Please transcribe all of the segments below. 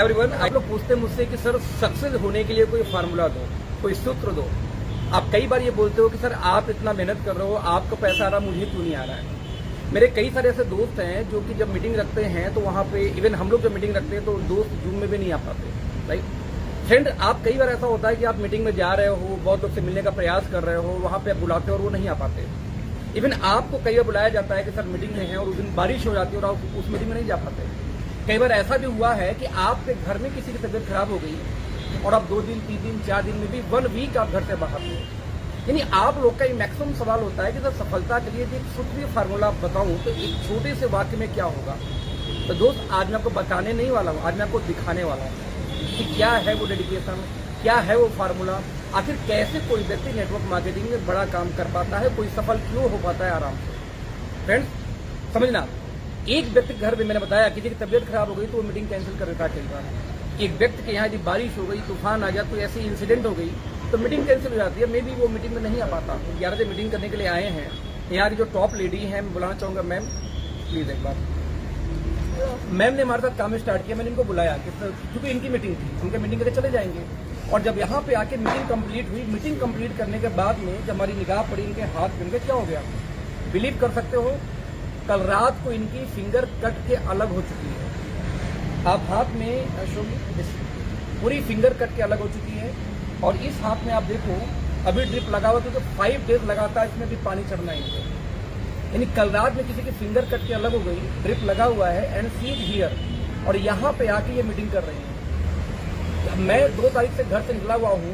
Everyone, आप लोग पूछते हैं मुझसे कि सर सक्सेस होने के लिए कोई फार्मूला दो, कोई सूत्र दो। आप कई बार ये बोलते हो कि सर आप इतना मेहनत कर रहे हो, आपका पैसा आ रहा, मुझे क्यों नहीं आ रहा है। मेरे कई सारे ऐसे दोस्त हैं जो कि जब मीटिंग रखते हैं तो वहाँ पे इवन हम लोग जब मीटिंग रखते हैं तो दोस्त जूम में भी नहीं आ पाते, राइट। फ्रेंड, आप कई बार ऐसा होता है कि आप मीटिंग में जा रहे हो, बहुत लोग से मिलने का प्रयास कर रहे हो, वहाँ पे आप बुलाते हो और वो नहीं आ पाते। इवन आपको कई बार बुलाया जाता है कि सर मीटिंग में है और उस दिन बारिश हो जाती है और आप उस मीटिंग में नहीं जा पाते। कई बार ऐसा भी हुआ है कि आपके घर में किसी की तबीयत खराब हो गई और आप 2 दिन 3 दिन 4 दिन में भी 1 वीक आप घर से बाहर हो। यानी आप लोग का मैक्सिमम सवाल होता है कि सर सफलता के लिए एक सूत्रीय फार्मूला आप बताऊं तो एक छोटे से वाक्य में क्या होगा। तो दोस्त, आज मैं आपको बताने नहीं वाला हूँ, आज मैं आपको दिखाने वाला हूँ कि क्या है वो डेडिकेशन, क्या है वो फार्मूला, आखिर कैसे कोई व्यक्ति नेटवर्क मार्केटिंग में बड़ा काम कर पाता है, कोई सफल क्यों हो पाता है आराम से। फ्रेंड्स समझना, एक व्यक्ति घर में मैंने बताया किसी की तबीयत खराब हो गई तो वो मीटिंग कैंसिल कर देता है। एक व्यक्ति के यहाँ यदि बारिश हो गई, तूफान आ गया, कोई ऐसी इंसिडेंट हो गई तो मीटिंग कैंसिल हो जाती है। मे भी वो मीटिंग में नहीं आ पाता। 11 बजे मीटिंग करने के लिए आए हैं। यहाँ की जो टॉप लेडी है, मैं बुलाना चाहूंगा मैम, प्लीज एक बार। मैम ने हमारे साथ काम स्टार्ट किया। मैंने इनको बुलाया क्योंकि इनकी मीटिंग थी, उनके मीटिंग करके चले जाएंगे। और जब यहाँ पे आके मीटिंग कंप्लीट हुई, मीटिंग कंप्लीट करने के बाद में जब हमारी निगाह पड़ी इनके हाथ पे, क्या हो गया बिलीव कर सकते हो, कल रात को इनकी फिंगर कट के अलग हो चुकी है। आप हाथ में पूरी फिंगर कट के अलग हो चुकी है। और इस हाथ में आप देखो अभी ड्रिप लगा हुआ तो 5 डेज लगातार इसमें भी पानी चढ़ना है। यानी कल रात में किसी की फिंगर कट के अलग हो गई, ड्रिप लगा हुआ है एंड सी हियर, और यहाँ पे आके ये मीटिंग कर रही है। मैं 2 तारीख से घर से निकला हुआ हूँ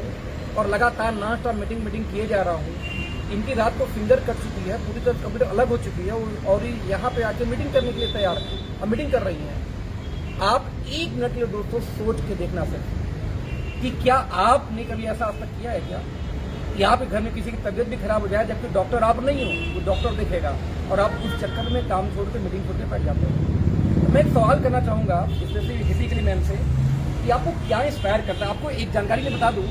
और लगातार नॉन स्टॉप मीटिंग किए जा रहा हूँ। इनकी रात को फिंगर कट चुकी है, पूरी तरह कंप्यूटर अलग हो चुकी है और यहाँ पे आके मीटिंग करने के लिए तैयार है, अब मीटिंग कर रही हैं। आप 1 मिनट के लिए दोस्तों सोच के देखना सर कि क्या आपने कभी ऐसा आज तक किया है क्या कि आपके घर में किसी की तबीयत भी खराब हो जाए जबकि डॉक्टर आप नहीं हो, वो डॉक्टर देखेगा और आप उस चक्कर में काम छोड़ के मीटिंग छोड़ के बैठ जाते हो। तो मैं एक सवाल करना चाहूंगा बेसिकली मैम से कि आपको क्या इंस्पायर करता है। आपको एक जानकारी में बता दूं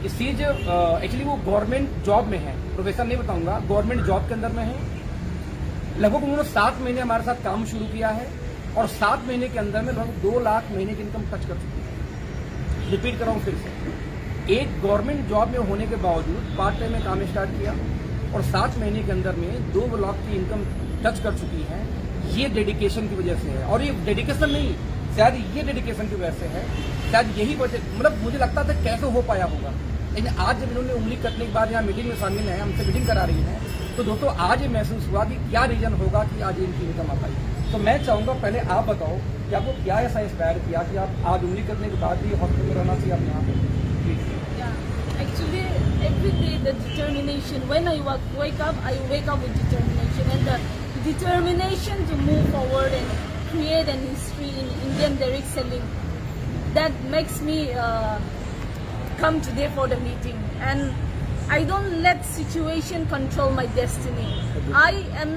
कि सीज एक्चुअली वो गवर्नमेंट जॉब में है, प्रोफेशन नहीं बताऊंगा, गवर्नमेंट जॉब के अंदर में है। लगभग उन्होंने 7 महीने हमारे साथ काम शुरू किया है और 7 महीने के अंदर में लगभग 2 लाख महीने की इनकम टच कर चुकी है। रिपीट कर रहा हूँ फिर से, एक गवर्नमेंट जॉब में होने के बावजूद पार्ट टाइम में काम स्टार्ट किया और 7 महीने के अंदर में 2 लाख की इनकम टच कर चुकी है। ये डेडिकेशन की वजह से है। और ये डेडिकेशन नहीं, शायद ये डेडिकेशन की वजह से है, शायद यही वजह, मतलब मुझे लगता था कैसे हो पाया होगा। लेकिन आज जब इन्होंने उंगली कटने के बाद यहाँ मीटिंग में शामिल है, हमसे मीटिंग करा रही है, तो दोस्तों आज ये महसूस हुआ कि क्या रीजन होगा कि आज इनकी इनकम आ पाई। तो मैं चाहूंगा पहले आप बताओ कि आपको क्या ऐसा इंस्पायर किया कि आप आज उंगली कटने के बाद भी हॉस्पिटल में रहना चाहिए आप यहाँ पे। Actually, every day the determination. When I wake up with determination and the determination to move forward and create an history in Indian direct selling. That makes me come today for the meeting, and I don't let situation control my destiny. I am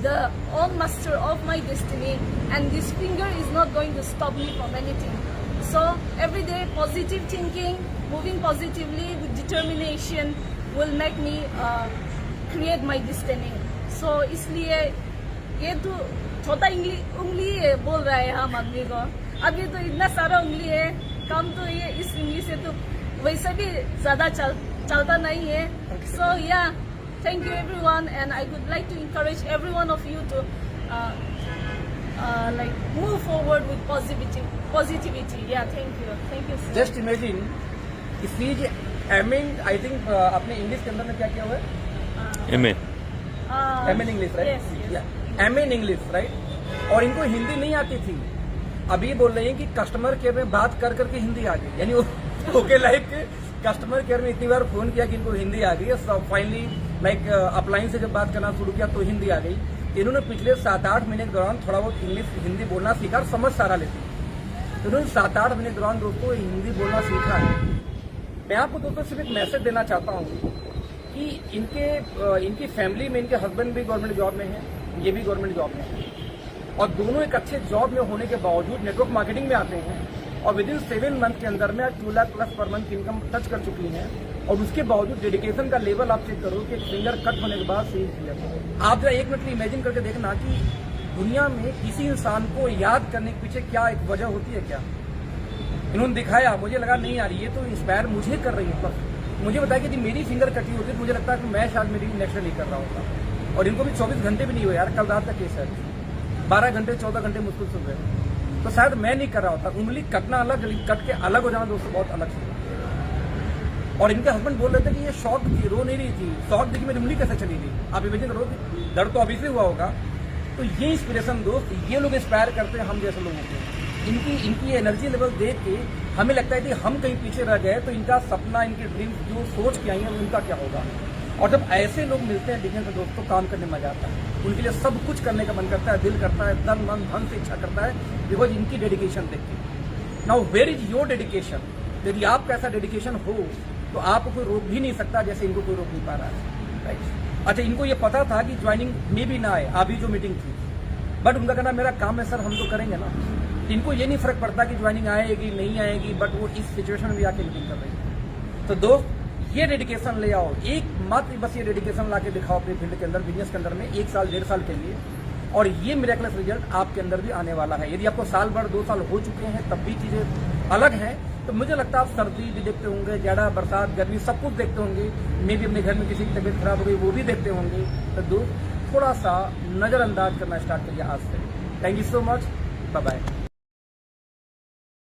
the own master of my destiny, and this finger is not going to stop me from anything. So every day positive thinking, moving positively with determination will make me create my destiny. So इसलिए ये तो छोटा उंगली बोल रहा है हम आदमी को, अब ये तो इतना सारा उंगली है, काम तो ये इस उंगली से तो वैसे भी ज्यादा चलता नहीं है। So yeah, thank you everyone, and I would like to encourage every one of you to like move forward with positivity. Yeah, thank you sir. Just imagine इसलिए आई थिंक आपने इंग्लिश के अंदर में क्या किया हुआ है, M in English, right, M in English, right. और इनको हिंदी नहीं आती थी, अभी बोल रही है कि कस्टमर केयर में बात कर करके हिंदी आ गई। यानी ओके लाइक के कस्टमर केयर में इतनी बार फोन किया कि इनको हिंदी आ गई है। फाइनली लाइक अपलाइन से जब बात करना शुरू किया तो हिंदी आ गई। इन्होंने पिछले 7-8 महीने के दौरान थोड़ा बहुत इंग्लिश हिंदी बोलना सीखा और समझ सारा लेती। तो इन्होंने 7-8 महीने के दौरान दोस्तों हिंदी बोलना सीखा है। मैं आपको दोस्तों सिर्फ एक मैसेज देना चाहता हूँ कि इनकी फैमिली में इनके हस्बैंड भी गवर्नमेंट जॉब में है, ये भी गवर्नमेंट जॉब में है, और दोनों एक अच्छे जॉब में होने के बावजूद नेटवर्क मार्केटिंग में आते हैं और विद इन 7 मंथ के अंदर में 2 lakh plus per month income touch कर चुकी है। और उसके बावजूद डेडिकेशन का लेवल आप चेक करो कि फिंगर कट होने के बाद सही किया। आप जरा 1 मिनट इमेजिन करके देखना कि दुनिया में किसी इंसान को याद करने के पीछे क्या एक वजह होती है क्या। इन्होंने दिखाया, मुझे लगा नहीं यार ये तो इंस्पायर मुझे कर रही है। बस मुझे बताया कि यदि मेरी फिंगर कटी होती तो मुझे लगता है कि मैं शायद मेरी नेक्स्ट नहीं कर रहा होता। और इनको भी 24 घंटे भी नहीं हुए यार, कल रात का केस है, 12 घंटे 14 घंटे मुश्किल से हुए, तो शायद मैं नहीं कर रहा होता। उंगली कटना अलग, कट के अलग हो जाना दोस्तों बहुत अलग चीज है। और इनके हस्बैंड बोल रहे थे कि ये शॉक थी, रो नहीं रही थी, शॉक देखी मेरी उंगली कैसे चली गई। आप इमेजिन करो, दर्द तो अभी से हुआ होगा। तो ये इंस्पिरेशन दोस्त, ये लोग इंस्पायर करते हैं हम जैसे लोगों को। इनकी एनर्जी लेवल देख के हमें लगता है कि हम कहीं पीछे रह गए तो इनका सपना, इनके ड्रीम्स जो सोच के आई हैं उनका क्या होगा। और जब ऐसे लोग मिलते हैं दिखने में दोस्तों, काम करने में मजा आता है। उनके लिए सब कुछ करने का मन करता है, दिल करता है, तन मन धन से इच्छा करता है, बिकॉज इनकी डेडिकेशन देख के। Now where is your dedication? यदि आपका ऐसा डेडिकेशन हो तो आपको कोई रोक भी नहीं सकता, जैसे इनको कोई रोक नहीं पा रहा है, राइट। अच्छा, इनको ये पता था कि ज्वाइनिंग में भी ना आए, अभी जो मीटिंग थी, बट उनका कहना मेरा काम है सर, हम तो करेंगे ना। इनको ये नहीं फर्क पड़ता कि ज्वाइनिंग आएगी नहीं आएगी, बट वो इस सिचुएशन में भी आके मीटिंग कर रही है। तो दोस्त, ये डेडिकेशन ले आओ, एक मात्र बस ये डेडिकेशन ला के दिखाओ अपने फील्ड के अंदर, बिजनेस के अंदर में 1 साल 1.5 साल के लिए, और ये मिरेकलस रिजल्ट आपके अंदर भी आने वाला है। यदि आपको साल भर 2 साल हो चुके हैं तब भी चीजें अलग हैं, तो मुझे लगता है आप सर्दी भी देखते होंगे, जाड़ा, बरसात, गर्मी, सब कुछ देखते होंगे। मे भी अपने घर में किसी की तबीयत खराब हो गई वो भी देखते होंगे। तो दोस्त, थोड़ा सा नजरअंदाज करना स्टार्ट करिए आज से। Thank you so much, bye bye.